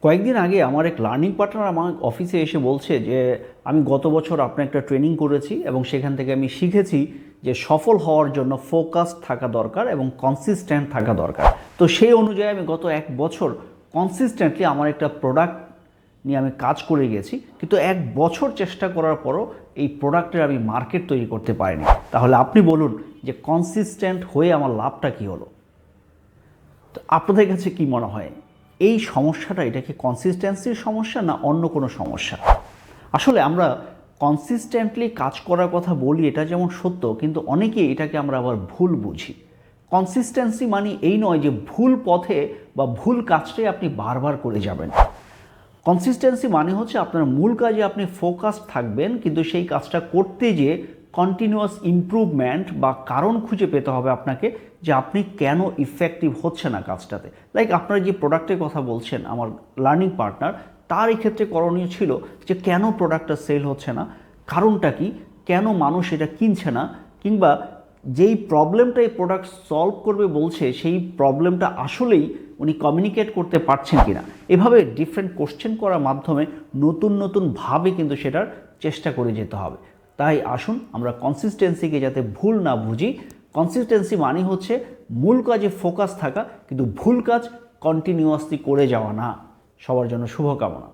কয়েকদিন আগে আমার এক লার্নিং পার্টনার আমার অফিসে এসে বলছে যে আমি গত বছর আপনার একটা ট্রেনিং করেছি এবং সেখান থেকে আমি শিখেছি যে সফল হওয়ার জন্য ফোকাস থাকা দরকার এবং কনসিস্টেন্ট থাকা দরকার। তো সেই অনুযায়ী আমি গত এক বছর কনসিস্টেন্টলি আমার একটা প্রোডাক্ট নিয়ে আমি কাজ করে গেছি, কিন্তু এক বছর চেষ্টা করার পরও এই প্রোডাক্টের আমি মার্কেট তৈরি করতে পারিনি। তাহলে আপনি বলুন যে কনসিস্টেন্ট হয়ে আমার লাভটা কী হলো? তো আপনাদের কাছে কি মনে হয় এই সমস্যাটা, এটা কি কনসিস্টেন্সির সমস্যা না অন্য কোনো সমস্যা? আসলে আমরা কনসিস্টেন্টলি কাজ করার কথা বলি, এটা যেমন সত্য, কিন্তু অনেকেই এটাকে আমরা আবার ভুল বুঝি। কনসিস্টেন্সি মানে এই নয় যে ভুল পথে বা ভুল কাজটাই আপনি বারবার করে যাবেন। কনসিস্টেন্সি মানে হচ্ছে আপনার মূল কাজে আপনি ফোকাসড থাকবেন, কিন্তু সেই কাজটা করতে গিয়ে কন্টিনিউয়াস ইমপ্রুভমেন্ট বা কারণ খুঁজে পেতে হবে আপনাকে যে আপনি কেন ইফেক্টিভ হচ্ছে না কাজটাতে। লাইক আপনার যে প্রোডাক্টের কথা বলছেন আমার লার্নিং পার্টনার, তার এই ক্ষেত্রে করণীয় ছিল যে কেন প্রোডাক্টটা সেল হচ্ছে না, কারণটা কি, কেন মানুষ এটা কিনছে না, কিংবা যেই প্রবলেমটা এই প্রোডাক্ট সলভ করবে বলছে সেই প্রবলেমটা আসলেই উনি কমিউনিকেট করতে পারছেন কিনা। এভাবে ডিফারেন্ট কোশ্চেন করার মাধ্যমে নতুন নতুনভাবে কিন্তু সেটার চেষ্টা করে যেতে হবে। তাই আসুন আমরা কনসিস্টেন্সিকে যাতে ভুল না বুঝি। কনসিস্টেন্সি মানে হচ্ছে মূল কাজে ফোকাস থাকা, কিন্তু ভুল কাজ কন্টিনিউয়াসলি করে যাওয়া না। সবার জন্য শুভকামনা।